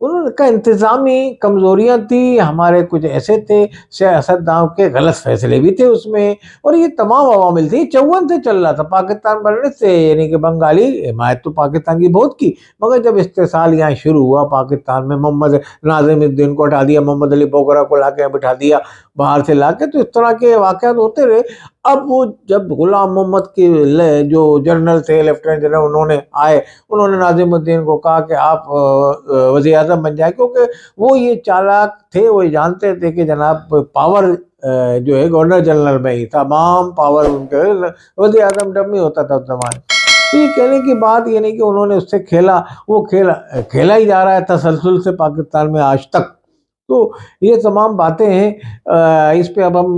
انہوں نے کہا انتظامی کمزوریاں تھی، ہمارے کچھ ایسے تھے، سیاستدانوں کے غلط فیصلے بھی تھے اس میں، اور یہ تمام عوامل تھی، 54 سے چل رہا تھا پاکستان بننے سے، یعنی کہ بنگالی حمایت تو پاکستان کی بہت کی، مگر جب استحصال یہاں شروع ہوا پاکستان میں، محمد ناظم الدین کو ہٹا دیا، محمد علی بوگرا کو لا کے بٹھا دیا باہر سے لا کے، تو اس طرح کے واقعات ہوتے رہے۔ اب وہ جب غلام محمد کے جو جنرل تھے، لیفٹیننٹ جنرل، انہوں نے آئے، انہوں نے ناظم الدین کو کہا کہ آپ وزیر اعظم بن جائیں، کیونکہ وہ یہ چالاک تھے، وہ جانتے تھے کہ جناب پاور جو ہے گورنر جنرل میں ہی، تمام پاور ان کے، وزیر اعظم ڈمی ہوتا تھا اس زمانے۔ تو یہ کہنے کی بات یہ نہیں کہ انہوں نے اس سے کھیلا، وہ کھیلا ہی جا رہا ہے تسلسل سے پاکستان میں آج تک۔ تو یہ تمام باتیں ہیں، اس پہ اب ہم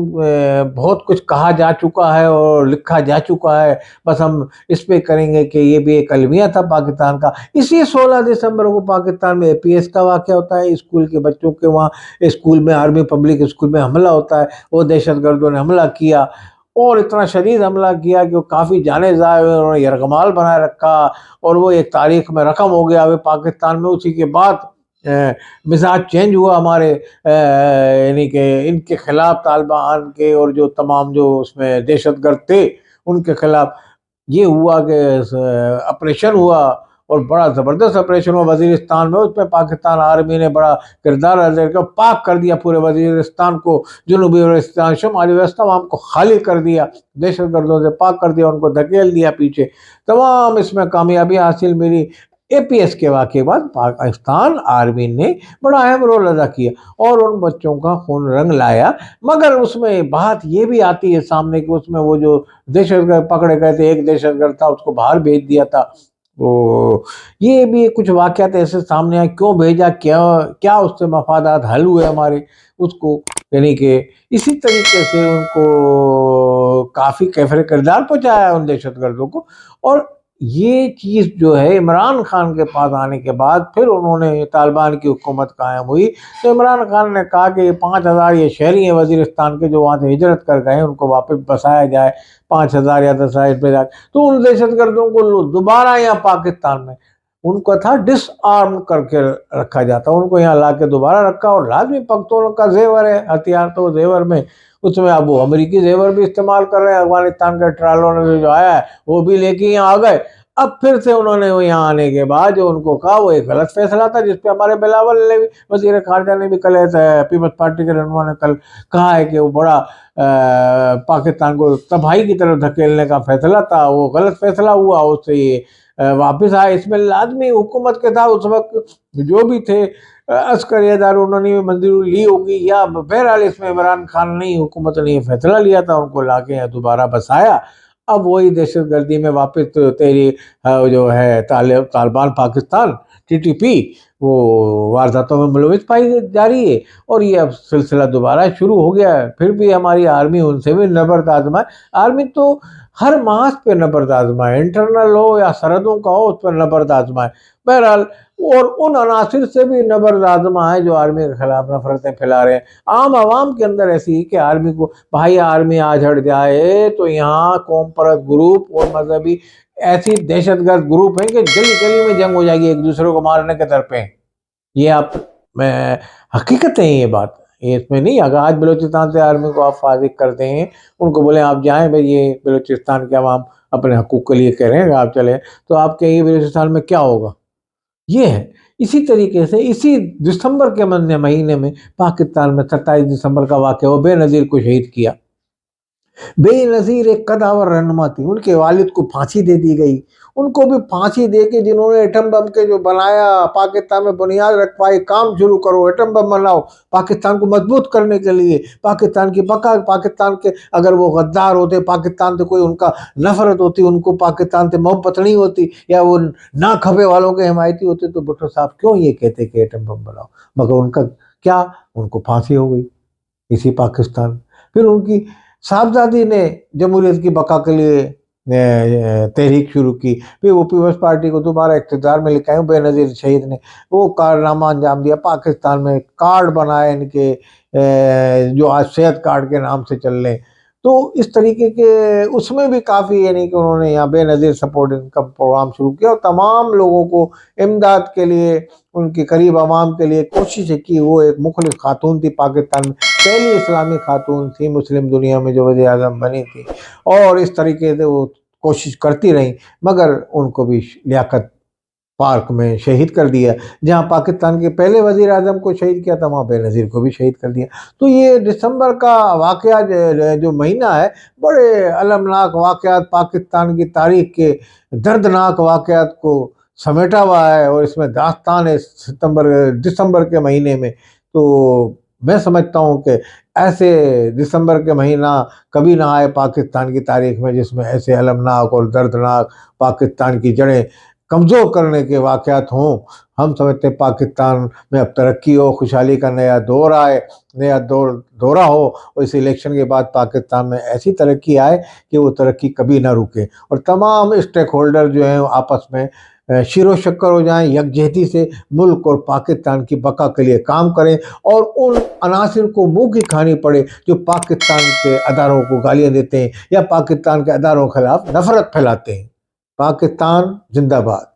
بہت کچھ کہا جا چکا ہے اور لکھا جا چکا ہے، بس ہم اس پہ کریں گے کہ یہ بھی ایک المیہ تھا پاکستان کا۔ اسی 16 دسمبر کو پاکستان میں APS کا واقعہ ہوتا ہے، اسکول کے بچوں کے وہاں اسکول میں، آرمی پبلک اسکول میں حملہ ہوتا ہے، وہ دہشت گردوں نے حملہ کیا، اور اتنا شدید حملہ کیا کہ وہ کافی جانیں ضائع ہوئے، انہوں نے یرغمال بنائے رکھا، اور وہ ایک تاریخ میں رقم ہو گیا ہوئے پاکستان میں۔ اسی کے بعد مزاج چینج ہوا ہمارے، یعنی کہ ان کے خلاف، طالبان کے اور جو تمام جو اس میں دہشت گرد تھے ان کے خلاف یہ ہوا کہ آپریشن ہوا، اور بڑا زبردست آپریشن ہوا وزیرستان میں، اس میں پاکستان آرمی نے بڑا کردار ادا کیا، پاک کر دیا پورے وزیرستان کو، جنوبی وزیرستان، شمالی وزیرستان، وہاں کو خالی کر دیا، دہشت گردوں سے پاک کر دیا، ان کو دھکیل دیا پیچھے، تمام اس میں کامیابی حاصل ملی۔ APS کے واقعے کے بعد پاکستان آرمی نے بڑا اہم رول ادا کیا اور ان بچوں کا خون رنگ لایا، مگر اس میں بات یہ بھی آتی ہے سامنے کہ اس میں وہ جو دہشت گرد پکڑے گئے تھے، ایک دہشت گرد تھا، اس کو باہر بھیج دیا تھا، تو یہ بھی کچھ واقعات ایسے سامنے آئے، کیوں بھیجا، کیا اس سے مفادات حل ہوئے ہمارے اس کو، یعنی کہ اسی طریقے سے ان کو کافی کیفر کردار پہنچایا ان دہشت گردوں کو۔ اور یہ چیز جو ہے عمران خان کے پاس آنے کے بعد پھر انہوں نے، طالبان کی حکومت قائم ہوئی تو عمران خان نے کہا کہ یہ 5000 یہ شہری ہیں وزیرستان کے جو وہاں سے ہجرت کر گئے ان کو واپس بسایا جائے، 5000 یا 10,000 پہ جا، تو ان دہشت گردوں کو دوبارہ یہاں پاکستان میں ان کو تھا ڈس آرم کر کے رکھا جاتا، ان کو یہاں لا کے دوبارہ رکھا، اور لازمی پختونوں کا زیور ہے، ہتھیار تو زیور میں اس میں اب وہ امریکی زیور بھی استعمال کر رہے ہیں، افغانستان کے ٹرالوں نے جو آیا ہے وہ بھی لے کے یہاں آ گئے۔ اب پھر سے انہوں نے یہاں آنے کے بعد جو ان کو کہا وہ ایک غلط فیصلہ تھا، جس پہ ہمارے بلاول نے بھی، وزیر خارجہ نے بھی کل پیپلز پارٹی کے رہنما نے کل کہا ہے کہ وہ بڑا پاکستان کو تباہی کی طرف دھکیلنے کا فیصلہ تھا، وہ غلط فیصلہ ہوا، اس سے یہ واپس آئے۔ اس میں لازمی حکومت کے تھا اس وقت جو بھی تھے عسکری اداروں، انہوں نے منظوری لی ہوگی، یا بہرحال اس میں عمران خان نے حکومت نے یہ فیصلہ لیا تھا، ان کو لا کے دوبارہ بسایا۔ اب وہی دہشت گردی میں واپس تیری جو ہے طالبان پاکستان TTP وہ وارداتوں میں ملوث پائی جا رہی ہے، اور یہ اب سلسلہ دوبارہ شروع ہو گیا ہے۔ پھر بھی ہماری آرمی ان سے بھی نبرد آزمائے، آرمی تو ہر محاذ پہ نبرد آزمائے، انٹرنل ہو یا سرحدوں کا ہو، اس پر نبرد آزمائے، بہرحال، اور ان عناصر سے بھی نبرد آزمائے جو آرمی کے خلاف نفرتیں پھیلا رہے ہیں۔ عام عوام کے اندر ایسی ہی کہ آرمی کو، بھائی آرمی آج ہٹ جائے تو یہاں قوم پرست گروپ اور مذہبی ایسی دہشت گرد گروپ ہیں کہ گلی گلی میں جنگ ہو جائے گی، ایک دوسرے کو مارنے کے در پہ ہیں۔ یہ آپ میں حقیقت ہے یہ بات، یہ اس میں نہیں، اگر آج بلوچستان سے آرمی کو آپ فارغ کرتے ہیں، ان کو بولیں آپ جائیں بھائی، یہ بلوچستان کے عوام اپنے حقوق کے لیے کہہ رہے ہیں کہ آپ چلیں، تو آپ کہیں گے بلوچستان میں کیا ہوگا؟ یہ ہے۔ اسی طریقے سے اسی دسمبر کے مہینے میں پاکستان میں 27 دسمبر کا واقعہ ہو، بے نظیر کو شہید کیا۔ بے نظیر ایک قداور رہنما تھی، ان کے والد کو پھانسی دے دی گئی، ان کو بھی پھانسی دے کے، جنہوں نے ایٹم بم کے جو بنایا، پاکستان میں بنیاد رکھوائی، کام شروع کرو، ایٹم بم بناؤ پاکستان کو مضبوط کرنے کے لیے، پاکستان کی بقا، پاکستان کے، اگر وہ غدار ہوتے، پاکستان سے کوئی ان کا نفرت ہوتی، ان کو پاکستان سے محبت نہیں ہوتی، یا وہ نہ کھپے والوں کے حمایتی ہوتے، تو بھٹو صاحب کیوں یہ کہتے کہ ایٹم بم بناؤ؟ مگر ان کا کیا، ان کو پھانسی ہو گئی اسی پاکستان۔ پھر ان کی صاحبزادی نے جمہوریت کی بقا کے لیے تحریک شروع کی، پھر وہ پیپلز پارٹی کو دوبارہ اقتدار میں لے کے آئے، بے نظیر شہید نے وہ کارنامہ انجام دیا، پاکستان میں کارڈ بنائے ان کے جو آج صحت کارڈ کے نام سے چل رہے ہیں، تو اس طریقے کے اس میں بھی کافی یعنی کہ انہوں نے یہاں بے نظیر سپورٹ کا پروگرام شروع کیا اور تمام لوگوں کو امداد کے لیے ان کے قریب عوام کے لیے کوشش کی. وہ ایک مخلص خاتون تھی پاکستان میں، پہلی اسلامی خاتون تھی مسلم دنیا میں جو وزیر اعظم بنی تھی، اور اس طریقے سے وہ کوشش کرتی رہیں، مگر ان کو بھی لیاقت پارک میں شہید کر دیا. جہاں پاکستان کے پہلے وزیر اعظم کو شہید کیا تھا وہاں بے نظیر کو بھی شہید کر دیا. تو یہ دسمبر کا واقعہ جو مہینہ ہے، بڑے المناک واقعات پاکستان کی تاریخ کے دردناک واقعات کو سمیٹا ہوا ہے، اور اس میں داستان ہے دسمبر کے مہینے میں. تو میں سمجھتا ہوں کہ ایسے دسمبر کے مہینہ کبھی نہ آئے پاکستان کی تاریخ میں جس میں ایسے المناک اور دردناک پاکستان کی جڑیں کمزور کرنے کے واقعات ہوں. ہم سمجھتے ہیں پاکستان میں اب ترقی ہو، خوشحالی کا نیا دور آئے، نیا دورہ ہو، اور اس الیکشن کے بعد پاکستان میں ایسی ترقی آئے کہ وہ ترقی کبھی نہ رکے، اور تمام اسٹیک ہولڈر جو ہیں آپس میں شیر و شکر ہو جائیں، یکجہتی سے ملک اور پاکستان کی بقا کے لیے کام کریں، اور ان عناصر کو منہ کی کھانی پڑے جو پاکستان کے اداروں کو گالیاں دیتے ہیں یا پاکستان کے اداروں کے خلاف نفرت پھیلاتے ہیں. پاکستان زندہ باد.